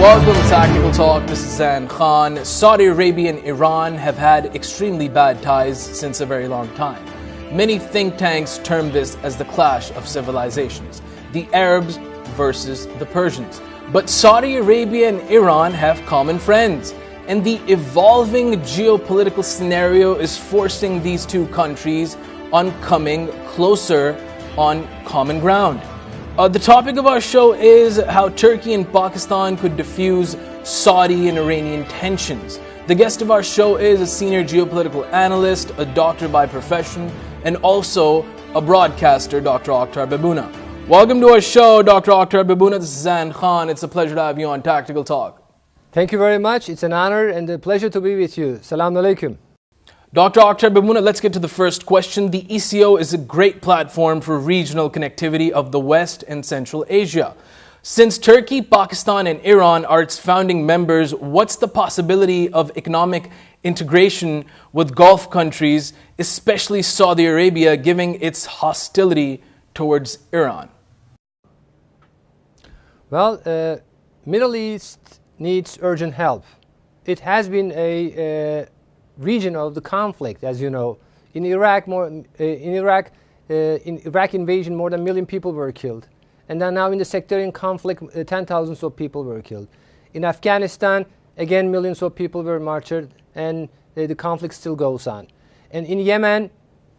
Welcome to Tactical Talk. This is Zain Khan. Saudi Arabia and Iran have had extremely bad ties since a very long time. Many think tanks term this as the clash of civilizations, the Arabs versus the Persians. But Saudi Arabia and Iran have common friends, and the evolving geopolitical scenario is forcing these two countries on coming closer on common ground. The topic of our show is how Turkey and Pakistan could diffuse Saudi and Iranian tensions. The guest of our show is a senior geopolitical analyst, a doctor by profession, and also a broadcaster, Dr. Oktar Babuna. Welcome to our show, Dr. Oktar Babuna. This is Zain Khan. It's a pleasure to have you on Tactical Talk. Thank you very much. It's an honor and a pleasure to be with you. Salam alaikum. Dr. Oktar Babuna, let's get to the first question. The ECO is a great platform for regional connectivity of the West and Central Asia. Since Turkey, Pakistan, and Iran are its founding members, what's the possibility of economic integration with Gulf countries, especially Saudi Arabia, given its hostility towards Iran? Well, Middle East needs urgent help. It has been a region of the conflict, as you know. In Iraq invasion, more than 1 million people were killed. And then now in the sectarian conflict, 10,000 of people were killed. In Afghanistan, again, millions of people were martyred, and the conflict still goes on. And in Yemen,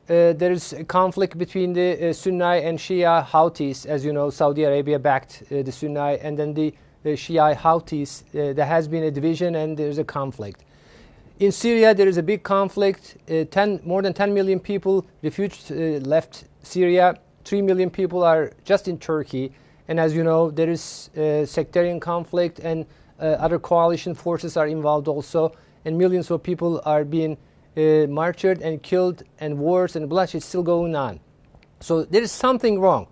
there is a conflict between the Sunni and Shia Houthis. As you know, Saudi Arabia backed the Sunni, and then the Shia Houthis. There has been a division, and there's a conflict. In Syria, there is a big conflict. More than 10 million people left Syria. 3 million people are just in Turkey. And as you know, there is sectarian conflict, and other coalition forces are involved also. And millions of people are being martyred and killed, and wars and bloodshed is still going on. So there is something wrong.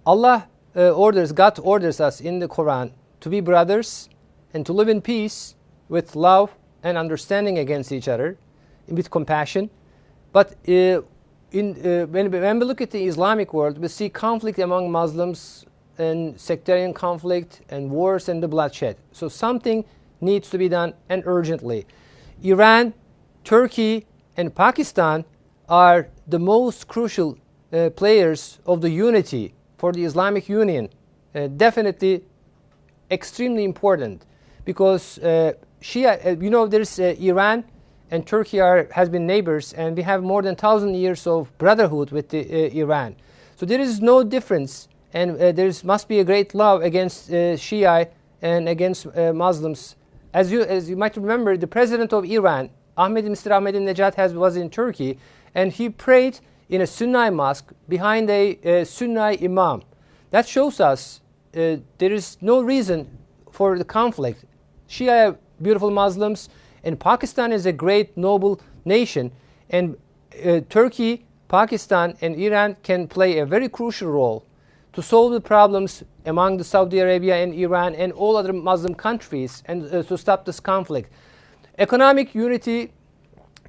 God orders us in the Quran to be brothers and to live in peace with love and understanding against each other, with compassion. But when we look at the Islamic world, we see conflict among Muslims and sectarian conflict and wars and the bloodshed. So something needs to be done, and urgently. Iran, Turkey, and Pakistan are the most crucial players of the unity for the Islamic Union. Definitely extremely important, because there's Iran and Turkey has been neighbors, and we have more than 1,000 years of brotherhood with Iran. So there is no difference, and there must be a great love against Shia and against Muslims. As you might remember, the president of Iran, Mr. Ahmadinejad, was in Turkey, and he prayed in a Sunni mosque behind a Sunni imam. That shows us there is no reason for the conflict. Shia beautiful Muslims, and Pakistan is a great, noble nation, and Turkey, Pakistan, and Iran can play a very crucial role to solve the problems among the Saudi Arabia and Iran and all other Muslim countries, and to stop this conflict. Economic unity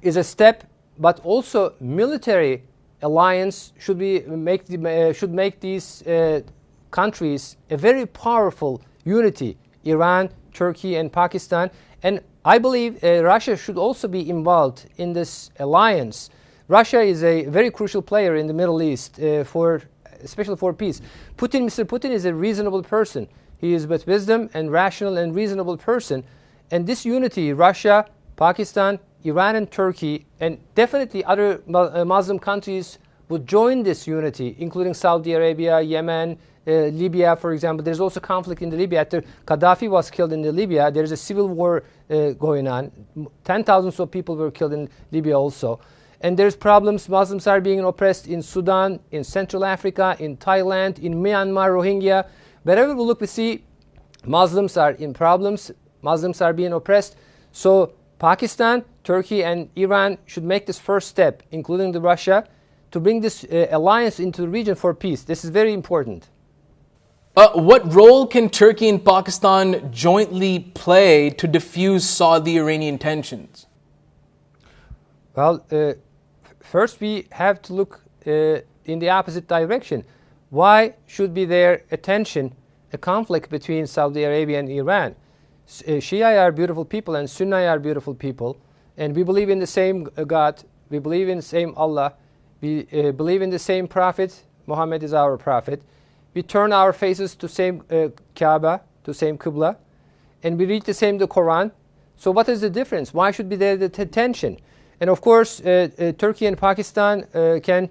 is a step, but also military alliance should make these countries a very powerful unity. Iran, Turkey, and Pakistan. And I believe Russia should also be involved in this alliance. Russia is a very crucial player in the Middle East, especially for peace. Mr. Putin is a reasonable person. He is with wisdom and rational and reasonable person. And this unity, Russia, Pakistan, Iran, and Turkey, and definitely other Muslim countries would join this unity, including Saudi Arabia, Yemen, Libya, for example. There's also conflict in Libya. After Gaddafi was killed in Libya, there's a civil war going on. 10,000 of people were killed in Libya also. And there's problems. Muslims are being oppressed in Sudan, in Central Africa, in Thailand, in Myanmar, Rohingya. Wherever we look, we see Muslims are in problems. Muslims are being oppressed. So Pakistan, Turkey, and Iran should make this first step, including Russia, to bring this alliance into the region for peace. This is very important. What role can Turkey and Pakistan jointly play to diffuse Saudi-Iranian tensions? Well, first we have to look in the opposite direction. Why should be there a tension, a conflict between Saudi Arabia and Iran? Shia are beautiful people and Sunni are beautiful people, and we believe in the same God, we believe in the same Allah, we believe in the same Prophet. Muhammad is our Prophet. We turn our faces to same Kaaba, to same Qibla, and we read the same the Quran. So what is the difference? Why should be there the tension? And of course, Turkey and Pakistan can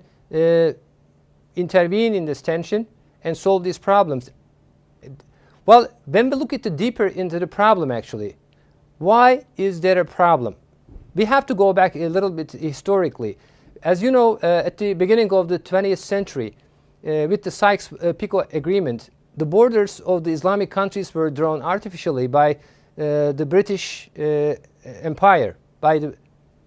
intervene in this tension and solve these problems. Well, when we look at the deeper into the problem, actually, why is there a problem? We have to go back a little bit historically. As you know, at the beginning of the 20th century, with the Sykes-Picot Agreement, the borders of the Islamic countries were drawn artificially by the British Empire,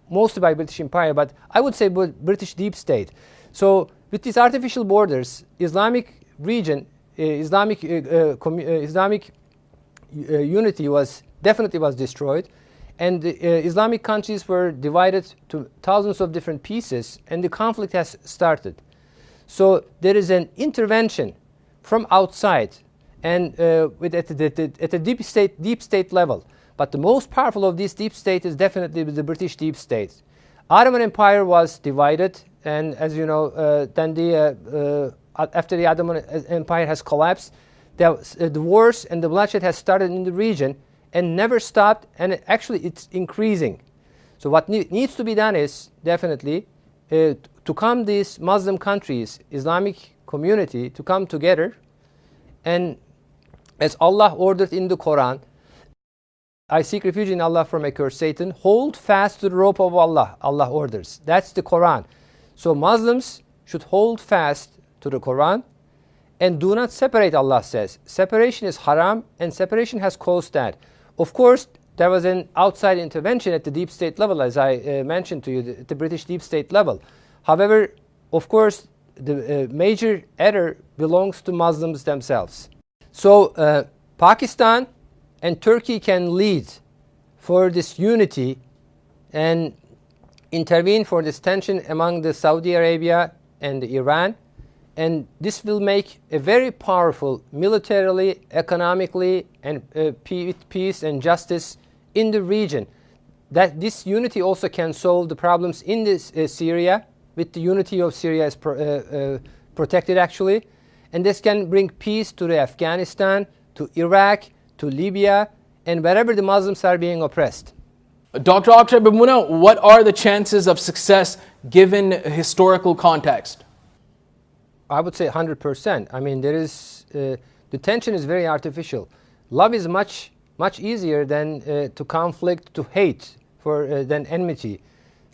mostly by British Empire, but I would say British deep state. So with these artificial borders, Islamic region, Islamic unity was definitely destroyed, and the Islamic countries were divided to thousands of different pieces, and the conflict has started. So there is an intervention from outside, and at the deep state level. But the most powerful of this deep state is definitely the British deep state. Ottoman Empire was divided, and as you know, then after the Ottoman Empire has collapsed, the wars and the bloodshed has started in the region and never stopped, and actually it's increasing. So what needs to be done is definitely to come these Muslim countries, Islamic community, to come together, and as Allah ordered in the Quran, I seek refuge in Allah from accursed Satan. Hold fast to the rope of Allah, Allah orders. That's the Quran. So Muslims should hold fast to the Quran and do not separate, Allah says. Separation is haram, and separation has caused that. Of course, there was an outside intervention at the deep state level, as I mentioned to you, the British deep state level. However, of course, the major error belongs to Muslims themselves. So Pakistan and Turkey can lead for this unity and intervene for this tension among the Saudi Arabia and Iran, and this will make a very powerful militarily, economically, and peace and justice in the region. That this unity also can solve the problems in this Syria, with the unity of Syria is protected actually, and this can bring peace to the Afghanistan, to Iraq, to Libya, and wherever the Muslims are being oppressed. Dr. Oktar Babuna, what are the chances of success given historical context? I would say 100%. I mean, there is the tension is very artificial. Love is much easier than to conflict, to hate, than enmity.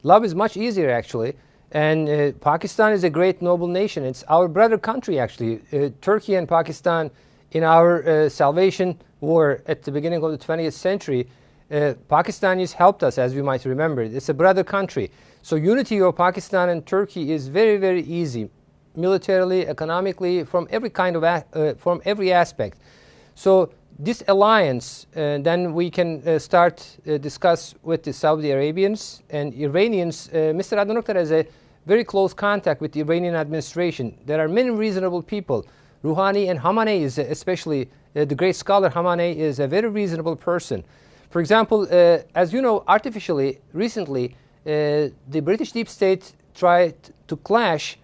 Love is much easier actually. And Pakistan is a great noble nation. It's our brother country actually. Turkey and Pakistan, in our salvation war at the beginning of the 20th century, Pakistanis helped us, as you might remember. It's a brother country. So unity of Pakistan and Turkey is very easy, militarily, economically, from every aspect. So this alliance, then we can start discuss with the Saudi Arabians and Iranians. Mr. Adnan Oktar has a very close contact with the Iranian administration. There are many reasonable people. Rouhani and Khamenei is especially the great scholar Khamenei is a very reasonable person. For example, as you know, artificially, recently, the British deep state tried to clash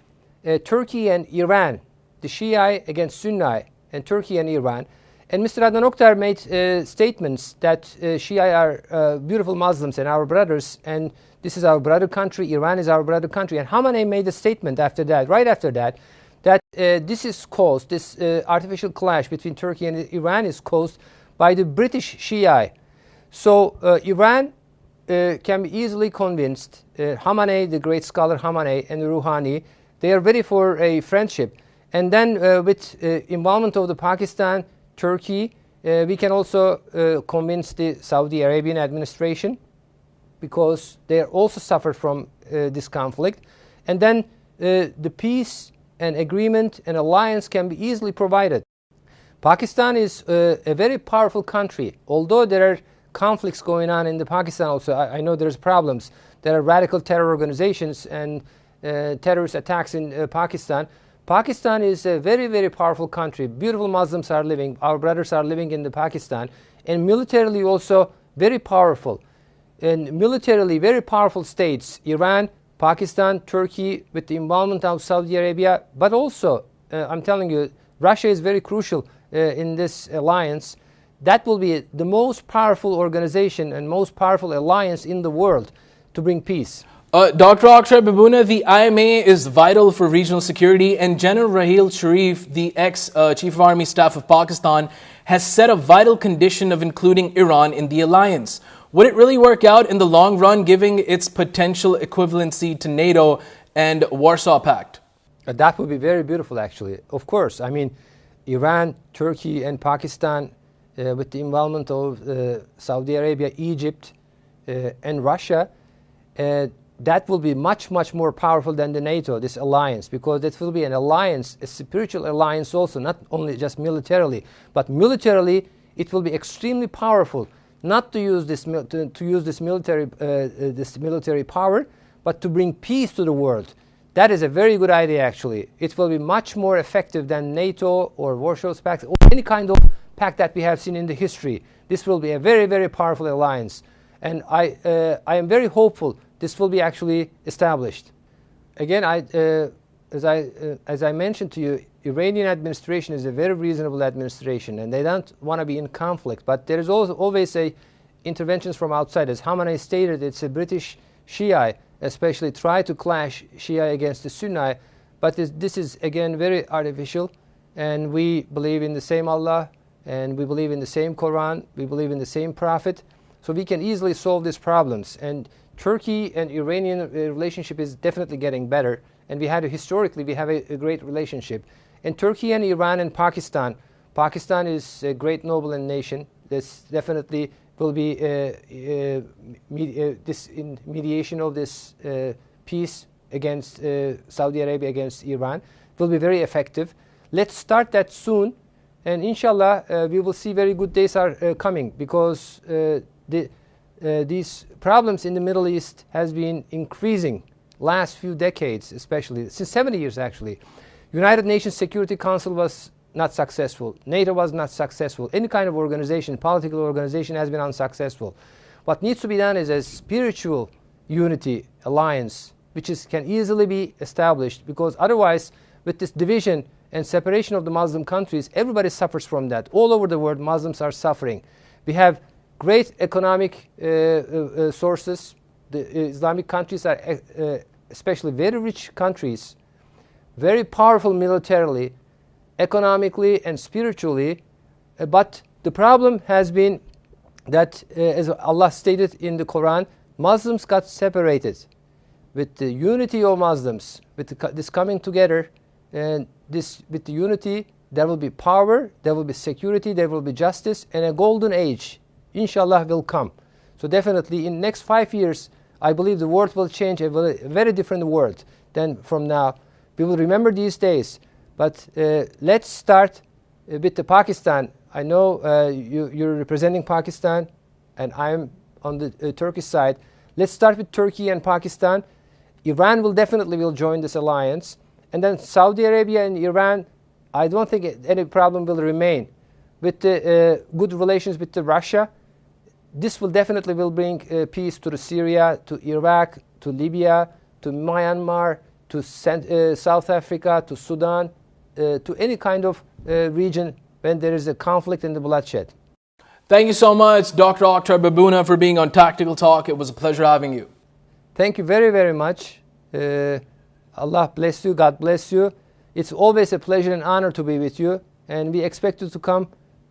Turkey and Iran, the Shia against Sunni, and Turkey and Iran. And Mr. Adnan Oktar made statements that Shia are beautiful Muslims and our brothers, and this is our brother country, Iran is our brother country. And Khamenei made a statement after that, right after that, that this is caused, this artificial clash between Turkey and Iran is caused by the British Shia. So Iran can be easily convinced, Khamenei, the great scholar Khamenei, and Rouhani, they are ready for a friendship. And then with involvement of the Pakistan, Turkey, we can also convince the Saudi Arabian administration, because they also suffer from this conflict. And then the peace and agreement and alliance can be easily provided. Pakistan is a very powerful country. Although there are conflicts going on in the Pakistan also, I know there's problems. There are radical terror organizations and terrorist attacks in Pakistan. Pakistan is a very, very powerful country. Beautiful Muslims are living, our brothers are living in the Pakistan, and militarily also very powerful. And militarily very powerful states, Iran, Pakistan, Turkey, with the involvement of Saudi Arabia, but also, I'm telling you, Russia is very crucial in this alliance. That will be the most powerful organization and most powerful alliance in the world to bring peace. Dr. Oktar Babuna, the IMA is vital for regional security, and General Raheel Sharif, the ex-Chief of Army Staff of Pakistan, has set a vital condition of including Iran in the alliance. Would it really work out in the long run, giving its potential equivalency to NATO and Warsaw Pact? That would be very beautiful, actually. Of course, I mean, Iran, Turkey, and Pakistan, with the involvement of Saudi Arabia, Egypt, and Russia, that will be much, much more powerful than the NATO, this alliance, because it will be an alliance, a spiritual alliance also, not only just militarily, but militarily it will be extremely powerful, not to use this military power, but to bring peace to the world. That is a very good idea, actually. It will be much more effective than NATO or Warsaw Pact or any kind of pact that we have seen in the history. This will be a very, very powerful alliance. And I am very hopeful this will be actually established. Again, as I mentioned to you, Iranian administration is a very reasonable administration, and they don't want to be in conflict. But there is always interventions from outside. As Khamenei stated, it's a British Shia, especially try to clash Shia against the Sunni. But this is, again, very artificial. And we believe in the same Allah, and we believe in the same Quran, we believe in the same Prophet. So we can easily solve these problems. And Turkey and Iranian relationship is definitely getting better. And historically, we have a great relationship. And Turkey and Iran and Pakistan. Pakistan is a great noble nation. This definitely will be this in mediation of this peace against Saudi Arabia, against Iran, will be very effective. Let's start that soon. And inshallah, we will see very good days are coming, because these problems in the Middle East has been increasing last few decades, especially since 70 years actually. United Nations Security Council was not successful. NATO was not successful. Any kind of organization, political organization, has been unsuccessful. What needs to be done is a spiritual unity alliance, which can easily be established, because otherwise, with this division and separation of the Muslim countries, everybody suffers from that. All over the world, Muslims are suffering. We have great economic sources. The Islamic countries are especially very rich countries, very powerful militarily, economically, and spiritually. But the problem has been that, as Allah stated in the Quran, Muslims got separated. With the unity of Muslims, with this coming together, and with the unity, there will be power, there will be security, there will be justice, and a golden age, inshallah, will come. So definitely in the next 5 years, I believe the world will change, a very different world than from now. We will remember these days. But let's start with the Pakistan. I know you're representing Pakistan, and I'm on the Turkish side. Let's start with Turkey and Pakistan. Iran will definitely join this alliance. And then Saudi Arabia and Iran, I don't think any problem will remain. With the good relations with Russia, this will definitely bring peace to Syria, to Iraq, to Libya, to Myanmar, to South Africa, to Sudan, to any kind of region when there is a conflict and the bloodshed. Thank you so much, Dr. Oktar Babuna, for being on Tactical Talk. It was a pleasure having you. Thank you very, very much. Allah bless you. God bless you. It's always a pleasure and honor to be with you. And we expect you to come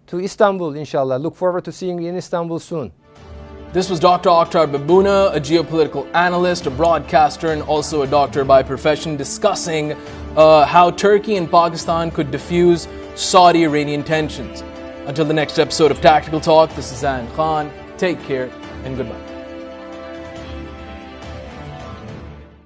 to Istanbul, inshallah. Look forward to seeing you in Istanbul soon. This was Dr. Oktar Babuna, a geopolitical analyst, a broadcaster, and also a doctor by profession, discussing how Turkey and Pakistan could diffuse Saudi-Iranian tensions. Until the next episode of Tactical Talk, this is Zain Khan. Take care and goodbye.